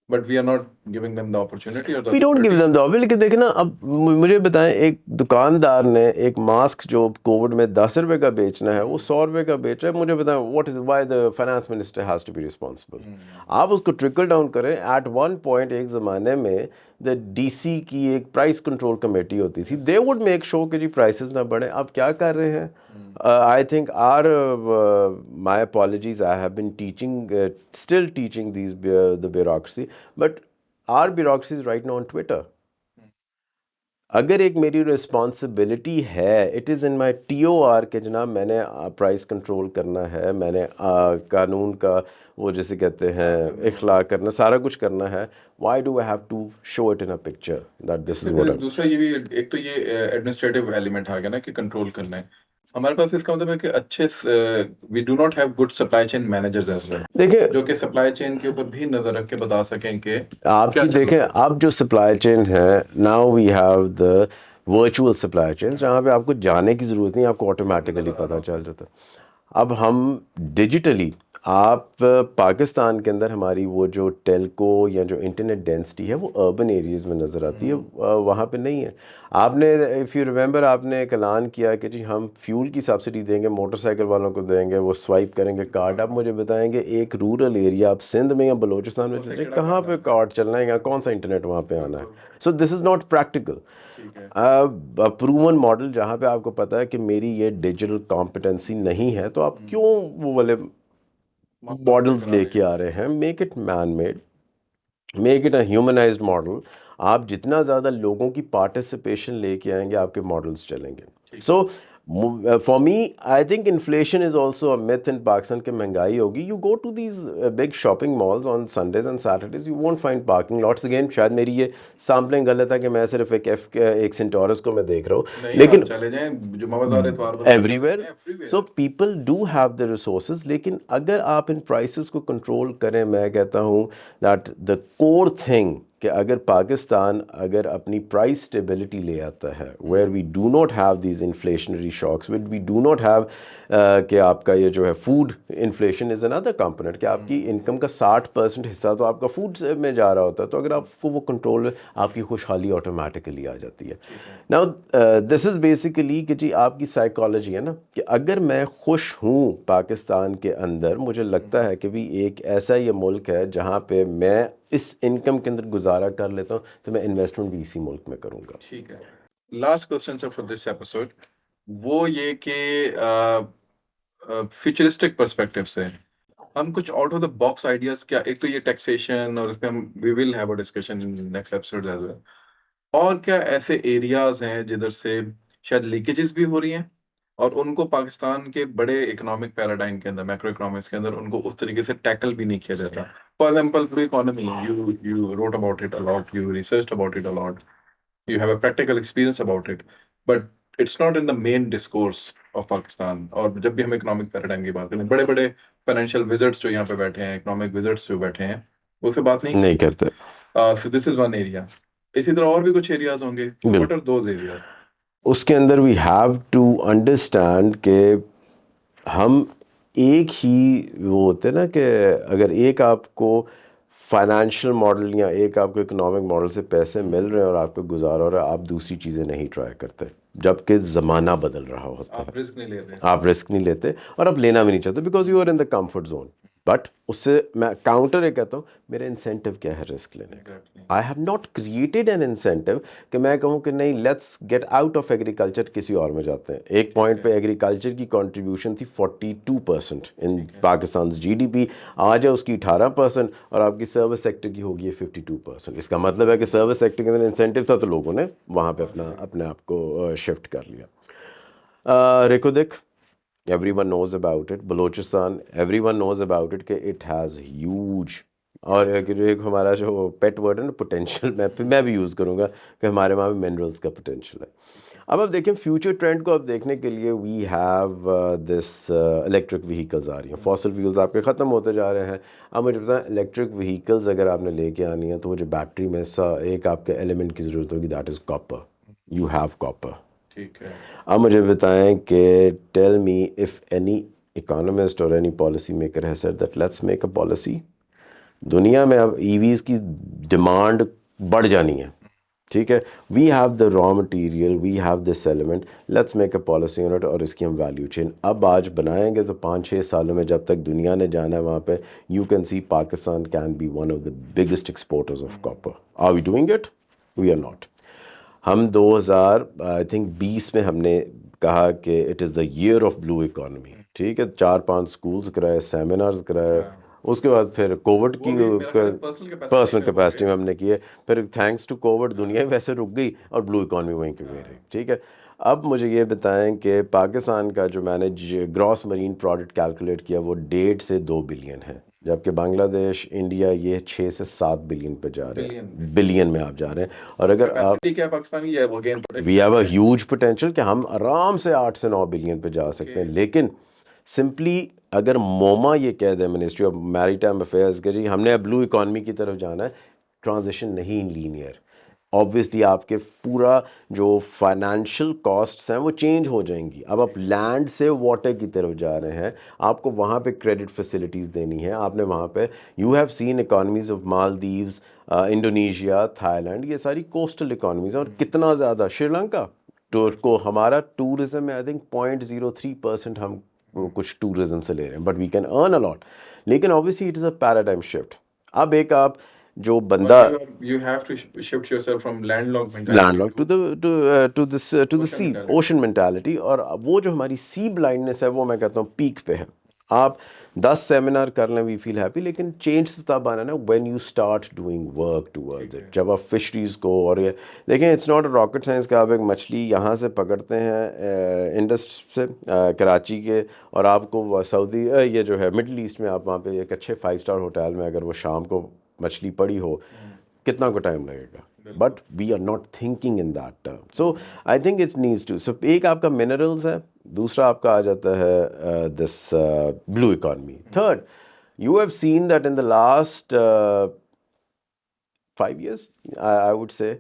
but we are not giving them the opportunity اور we don't give them the. لیکن دیکھیں نا, اب مجھے بتائیں ایک دکاندار نے ایک ماسک جو کووڈ میں 10 روپے کا بیچنا ہے وہ 100 روپے کا بیچ رہا ہے, مجھے بتائیں what is why the finance minister has to be responsible. آپ اس کو ٹرکل ڈاؤن کریں. ایٹ ون پوائنٹ ایک زمانے میں دا ڈی سی کی ایک پرائس کنٹرول کمیٹی ہوتی تھی, دے وڈ میک شو کہ جی پرائسز نہ بڑھیں. اب کیا کر رہے ہیں, I think my apologies, I have been teaching still teaching these the bureaucracy, but our bureaucracy is right now on Twitter. اگر ایک میری رسپانسبلٹی ہے, it is in my T O R کہ جناب میں نے پرائس کنٹرول کرنا ہے, میں نے قانون کا وہ جیسے کہتے ہیں اخلاق کرنا, سارا کچھ کرنا ہے. Why do I have to show it in a picture that this is what. دوسرا یہ بھی ایک تو یہ ایڈمنسٹریٹو ایلیمنٹ آ گیا نا کہ کنٹرول کرنا ہے ہمارے پاس. اس کا مطلب ہے کہ اچھے we do not have good supply chain managers as well, دیکھیں جو کہ سپلائی چین کے اوپر بھی نظر رکھ کے بتا سکیں کہ آپ کی دیکھیں اب جو سپلائی چین ہے, now we have the virtual supply chain جہاں پہ آپ کو جانے کی ضرورت نہیں, آپ کو آٹومیٹیکلی پتہ چل جاتا ہے. اب ہم ڈیجیٹلی آپ پاکستان کے اندر ہماری وہ جو ٹیلکو یا جو انٹرنیٹ ڈینسٹی ہے وہ اربن ایریز میں نظر آتی ہے, وہاں پہ نہیں ہے. آپ نے اف یو ریمبر آپ نے ایک اعلان کیا کہ جی ہم فیول کی سبسڈی دیں گے, موٹر سائیکل والوں کو دیں گے, وہ سوائپ کریں گے کارڈ. آپ مجھے بتائیں گے ایک رورل ایریا آپ سندھ میں یا بلوچستان میں چلیں کہاں پہ کارڈ چلنا ہے یا کون سا انٹرنیٹ وہاں پہ آنا ہے. So this is not practical. Proven model جہاں پہ آپ کو پتہ ہے کہ میری یہ ڈیجیٹل کمپٹنسی نہیں ہے, تو آپ کیوں وہ والے ماڈلز لے کے آ رہے ہیں. Make it man made, make it a humanized model. آپ جتنا زیادہ لوگوں کی پارٹیسپیشن لے کے آئیں گے آپ کے ماڈلز چلیں گے. So for me I think inflation is also a myth in Pakistan کہ مہنگائی ہوگی. You go to these big shopping malls on Sundays and Saturdays, you won't find parking lots. Again شاید میری یہ سیمپلنگ غلط ہے کہ میں صرف ایک سینٹورس کو میں دیکھ رہا ہوں, لیکن چلے جائیں جمعہ اتوار every where. So people do have the resources, لیکن اگر آپ ان پرائسز کو کنٹرول کریں, میں کہتا ہوں دیٹ دا کور تھنگ کہ اگر پاکستان اگر اپنی پرائس اسٹیبلٹی لے آتا ہے where we do not have these inflationary shocks, we do not have کہ آپ کا یہ جو ہے فوڈ انفلیشن از اندر کمپوننٹ کہ آپ کی انکم کا 60% حصہ تو آپ کا فوڈ میں جا رہا ہوتا ہے, تو اگر آپ کو وہ کنٹرول آپ کی خوشحالی آٹومیٹکلی آ جاتی ہے. ناؤ دس از بیسیکلی کہ جی آپ کی سائیکالوجی ہے نا کہ اگر میں خوش ہوں پاکستان کے اندر, مجھے لگتا ہے کہ بھی ایک ایسا یہ ملک ہے جہاں پہ میں اس انکم کے اندر گزارا کر لیتا ہوں, تو میں انویسٹمنٹ بھی اسی ملک میں کروں گا. ٹھیک ہے. Last question sir for this episode وہ یہ کہ فیوچرسٹک پرسپیکٹو سے ہم کچھ out of the box ideas, کیا ایک تو یہ ٹیکسیشن اور اس میں ہم we will have a discussion in next episode as well, اور کیا ایسے ایریاز ہیں جدھر سے شاید لیکیجز بھی ہو رہی ہیں اور ان کو پاکستان کے بڑے اکنامک پیراڈائم کے اندر, میکرو اکنامکس کے اندر ان کو اس طریقے سے ٹیکل بھی نہیں کیا جاتا. فار ایگزامپل پوری economy, you wrote about it a lot, you research about it a lot, you have a practical experience about it, but it's not in the main discourse of Pakistan. اور جب بھی ہم اکنامک پیراڈائم کی بات کریں, بڑے بڑے فائنینشیل وزٹس جو یہاں پہ بیٹھے ہیں, اکنامک وزٹس جو بیٹھے ہیں, اس سے بات نہیں کرتے. so this is one area. اسی طرح اور بھی کچھ ایریاز ہوں گے. What are those areas? اس کے اندر وی ہیو ٹو انڈرسٹینڈ کہ ہم ایک ہی وہ ہوتے ہیں نا کہ اگر ایک آپ کو فائنینشیل ماڈل یا ایک آپ کو اکنامک ماڈل سے پیسے مل رہے ہیں اور آپ کو گزارا ہو رہا ہے، آپ دوسری چیزیں نہیں ٹرائی کرتے، جب کہ زمانہ بدل رہا ہوتا ہے، آپ رسک نہیں لیتے. آپ رسک نہیں لیتے اور آپ لینا بھی نہیں چاہتے because you are in the comfort zone. But اس سے میں کاؤنٹر یہ کہتا ہوں، میرا انسینٹیو کیا ہے رسک لینے کا؟ I have not created an incentive کہ میں کہوں کہ نہیں let's get out of agriculture, کسی اور میں جاتے ہیں. ایک پوائنٹ پہ ایگریکلچر کی کنٹریبیوشن تھی 42% ان پاکستان جی ڈی پی، آج ہے اس کی 18% اور آپ کی سروس سیکٹر کی ہوگی ہے 52%. اس کا مطلب ہے کہ سروس سیکٹر کے اندر انسینٹیو تھا تو لوگوں نے وہاں پہ اپنے آپ کو شفٹ کر لیا. ریکو دیکھ، every one knows about it. Balochistan every one knows about it کہ اٹ ہیز ہیوج، اور ایک ہمارا جو پیٹ ورڈ ہے نا پوٹینشیل، میں بھی یوز کروں گا کہ ہمارے وہاں بھی منرلس کا پوٹینشیل ہے. اب آپ دیکھیں فیوچر ٹرینڈ کو آپ دیکھنے کے لیے we have this electric vehicles آ رہی ہیں، فاسل فیولز آپ کے ختم ہوتے جا رہے ہیں. اب مجھے بتائیں الیکٹرک وہیکلز اگر آپ نے لے کے آنی ہے تو وہ جو بیٹری میں ایک آپ کے ایلیمنٹ کی ضرورت ہوگی، that is copper. You have copper. ٹھیک ہے. اب مجھے بتائیں کہ tell me if any economist اور اینی پالیسی میکر ہے said that let's make a policy. دنیا میں اب ای ویز کی ڈیمانڈ بڑھ جانی ہے، ٹھیک ہے، وی have the raw material, we have this element, let's make a policy on it, اور اس کی ہم ویلیو چین اب آج بنائیں گے تو 5-6 سالوں میں جب تک دنیا نے جانا ہے وہاں پہ you can see Pakistan can be one of the biggest exporters of copper. Are we doing it? We are not. ہم 2020 میں ہم نے کہا کہ it is the year of blue economy, ٹھیک ہے، 4-5 اسکولز کرائے، سیمینارز کرائے، اس کے بعد پھر کووڈ کی پرسنل کیپیسٹی میں ہم نے کیے، پھر تھینکس ٹو کووڈ دنیا ویسے رک گئی اور بلو اکانومی وہیں کی وہیں رہی، ٹھیک ہے. اب مجھے یہ بتائیں کہ پاکستان کا جو میں نے گراس مرین پروڈکٹ کیلکولیٹ کیا وہ 1.5 سے 2 بلین ہے، جبکہ بنگلہ دیش، انڈیا یہ 6 سے 7 بلین پہ جا رہے ہیں، بلین میں آپ جا رہے ہیں. اور اگر آپ we have a huge potential کہ ہم آرام سے 8 سے 9 بلین پہ جا سکتے ہیں. لیکن سمپلی اگر موما یہ کہہ دیں منسٹری آف میری ٹائم افیئرز کہ جی ہم نے بلو اکانومی کی طرف جانا ہے، ٹرانزیشن نہیں لینئر. آبویسلی آپ کے پورا جو فائنینشیل کاسٹس ہیں وہ چینج ہو جائیں گی. اب آپ لینڈ سے واٹر کی طرف جا رہے ہیں، آپ کو وہاں پہ کریڈٹ فیسلٹیز دینی ہے، آپ نے وہاں پہ you have seen economies of Maldives, Indonesia, Thailand, یہ ساری کوسٹل اکانومیز ہیں. اور کتنا زیادہ شری لنکا کو ہمارا ٹورزم میں آئی تھنک 0.03% ہم کچھ ٹورزم سے لے رہے ہیں، but we can earn a lot. لیکن obviously it is a paradigm shift. اب ایک آپ جو بندہ land lock to the sea ocean mentality, اور وہ جو ہماری سی بلائنڈنس ہے وہ میں کہتا ہوں پیک پہ ہے. آپ 10 سیمینار کر لیں وی فیل ہیپی، لیکن چینج تو تب آنا نا when you start doing work towards it. جب آپ فشریز کو، اور یہ دیکھیں اٹس ناٹ راکٹ سائنس کہ آپ ایک مچھلی یہاں سے پکڑتے ہیں انڈس سے کراچی کے، اور آپ کو سعودی یہ جو ہے مڈل ایسٹ میں آپ وہاں پہ ایک اچھے 5 اسٹار ہوٹل میں اگر وہ شام کو مچھلی پڑی ہو کتنا کو ٹائم لگے گا. But we are not thinking in that term. So I think it needs to, so ایک آپ کا منرلز ہے، دوسرا آپ کا آ جاتا ہے this blue economy. Third, you have seen that in the last 5 years I would say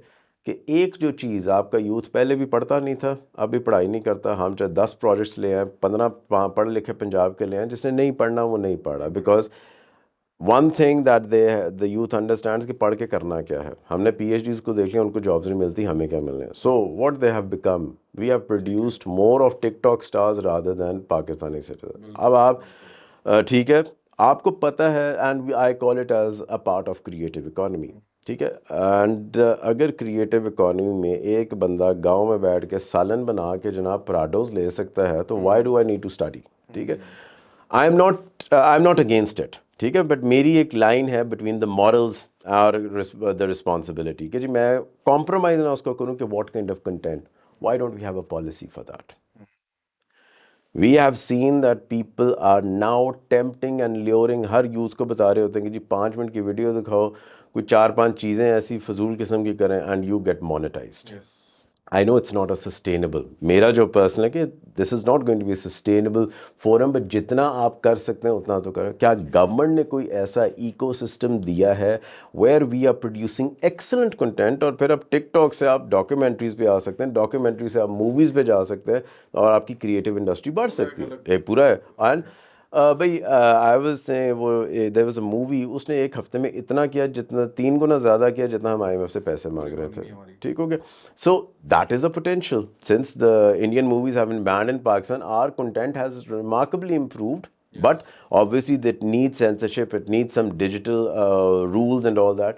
کہ ایک جو چیز آپ کا یوتھ پہلے بھی پڑھتا نہیں تھا، اب بھی پڑھائی نہیں کرتا. ہم چاہے 10 پروجیکٹس لے آئیں، 15 پڑھ لکھے پنجاب کے لے آئیں، جس نے نہیں پڑھنا وہ نہیں پڑھا. Because one thing that the youth understands کہ پڑھ کے کرنا کیا ہے. ہم نے پی ایچ ڈیز کو دیکھ لیا، ان کو جابس نہیں ملتی، ہمیں کیا ملنے. So what they have become, we have produced more of TikTok stars rather than Pakistani citizen. اب آپ ٹھیک ہے، آپ کو پتہ ہے and I call it as a part of creative economy, ٹھیک ہے. اینڈ اگر کریٹیو اکانومی میں ایک بندہ گاؤں میں بیٹھ کے سالن بنا کے جناب پراڈوز لے سکتا ہے تو why do I need to study, ٹھیک ہے. I am not against it, ٹھیک ہے، بٹ میری ایک لائن ہے بٹوین دا مورلز اور دا رسپانسبلٹی کہ جی میں کمپرومائز نہ اس کو کروں کہ what kind of content, why don't we have a policy for that. We have seen that people are now tempting and luring, ہر یوتھ کو بتا رہے ہوتے ہیں کہ جی 5 منٹ کی ویڈیو دکھاؤ، کوئی 4-5 چیزیں ایسی فضول قسم کی کریں and you get monetized. I know it's not a sustainable, میرا جو پرسنل ہے کہ this is not going to be a sustainable forum, but جتنا آپ کر سکتے ہیں اتنا تو کریں. کیا گورنمنٹ نے کوئی ایسا ایکو سسٹم دیا ہے where we are producing excellent content, اور پھر آپ ٹک ٹاک سے آپ ڈاکیومنٹریز پہ آ سکتے ہیں، ڈاکیومنٹری سے آپ موویز پہ جا سکتے ہیں، اور آپ کی کریٹیو انڈسٹری بڑھ سکتی ہے. ایک پورا ہے. اینڈ بھائی آئی واز وہ دیر واز اے مووی، اس نے ایک ہفتے میں اتنا کیا جتنا 3 گنا زیادہ کیا جتنا ہم IMF سے پیسے مانگ رہے تھے. ٹھیک ہو گیا. So that is a potential. Since the Indian movies have been banned in Pakistan our content has remarkably improved. But obviously that needs censorship, it needs some digital rules and all that.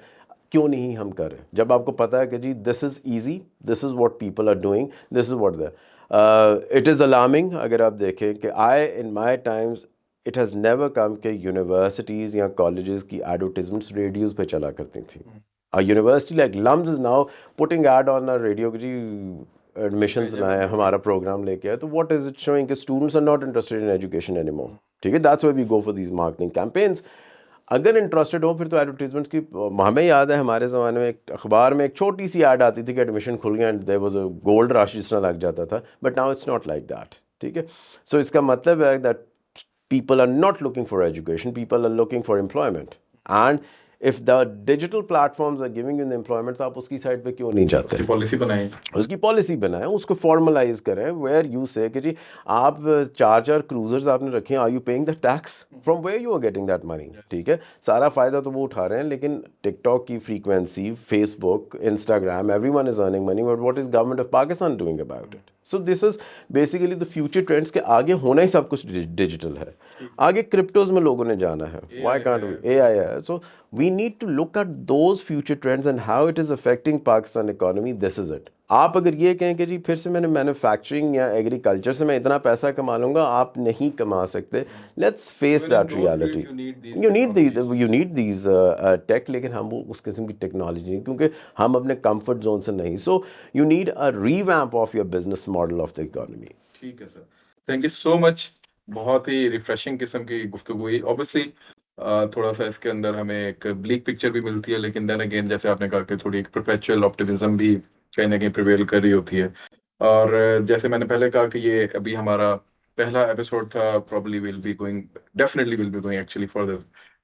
کیوں نہیں ہم کر رہے جب آپ کو پتا ہے کہ جی this is easy, this is what people are doing, this is what it is alarming. اگر آپ دیکھیں کہ in my times it has never come کہ یونیورسٹیز یا کالجز کی ایڈورٹیزمنٹس ریڈیوز پہ چلا کرتی تھیں. University like LUMS is now putting ad on radio کہ جی ایڈمیشنز لائے ہمارا پروگرام لے کے آئے. تو واٹ از اٹ شوئنگ کہ students are not interested in education any more. ٹھیک ہے، that's why we go for these marketing campaigns. اگر انٹرسٹڈ ہو پھر تو ایڈورٹیزمنٹس کی، ہمیں یاد ہے ہمارے زمانے میں ایک اخبار میں ایک چھوٹی سی ایڈ آتی تھی کہ ایڈمیشن کھل گیا and there was a gold rush جس طرح لگ جاتا تھا. But now it's not like that. ٹھیک ہے. سو اس کا مطلب ہے that people are not looking for education, people are looking for employment. And if the digital platforms are giving you the employment, تو آپ اس کی سائڈ پہ کیوں نہیں جاتے؟ پالیسی بنائیں، اس کی پالیسی بنائیں، اس کو فارملائز کریں ویئر یو سے کہ جی آپ 4 کروزرز آپ نے رکھے ہیں، are you paying the tax from where you are getting that money. ٹھیک ہے. سارا فائدہ تو وہ اٹھا رہے ہیں، لیکن ٹک ٹاک کی frequency, Facebook, Instagram, everyone is earning money. But what is government of Pakistan doing about it? So this is basically the future trends کے آگے ہونا ہی سب کچھ ڈیجیٹل ہے. آگے کرپٹوز میں لوگوں نے جانا ہے. Why can't we? A I ہے. So we need to look at those future trends and how it is affecting Pakistan economy. This is it. آپ اگر یہ کہیں کہ جی پھر سے میں نے مینوفیکچرنگ یا ایگریکلچر سے میں اتنا پیسہ کما لوں گا، آپ نہیں کما سکتے. Let's face that reality. You need these tech, لیکن ہم وہ اس قسم کی ٹیکنالوجی نہیں، کیونکہ ہم اپنے کمفرٹ زون سے نہیں. So you need a revamp of your business model of the economy. ٹھیک ہے سر، تھینک یو سو مچ. بہت ہی ریفریشنگ قسم کی گفتگو ہوئی. اوبیسلی تھوڑا سا اس کے اندر ہمیں ایک بلیک پکچر بھی ملتی ہے، لیکن دین اگین جیسے آپ نے کہا کہ تھوڑی ایک پرپیچوئل آپٹیمزم بھی کہیں نہ کہیں پریویل کر رہی ہوتی ہے. اور جیسے میں نے پہلے کہا کہ یہ ابھی ہمارا پہلا ایپیسوڈ تھا. Probably will be going, definitely will be going actually for the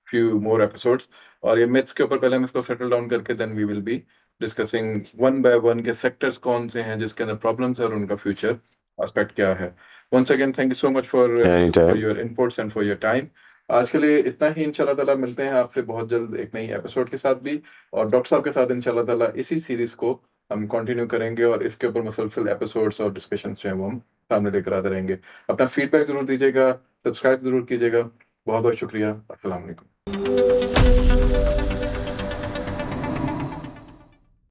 few more episodes. اور یہ میتھس کے اوپر پہلے ہم اس کو سیٹل ڈاؤن کر کے then we will be discussing one by one کے سیکٹرز کون سے ہیں جس کے اندر پرابلمس ہیں اور ان کا فیوچر اسپیکٹ کیا ہے. Once again thank you so much for your inputs and for your time. آج کے لیے اتنا ہی. انشاءاللہ تعالیٰ ملتے ہیں آپ سے بہت جلد ایک نئی ایپیسوڈ کے ساتھ بھی، اور ڈاکٹر صاحب کے ساتھ انشاءاللہ تعالیٰ اسی سیریز کو ہم کنٹینیو کریں گے، اور اس کے اوپر مسلسل ایپیسوڈس اور ڈسکشنس جو ہیں وہ ہم سامنے لے کر آتے رہیں گے. اپنا فیڈ بیک ضرور دیجیے گا، سبسکرائب ضرور کیجیے گا. بہت بہت شکریہ. السلام علیکم.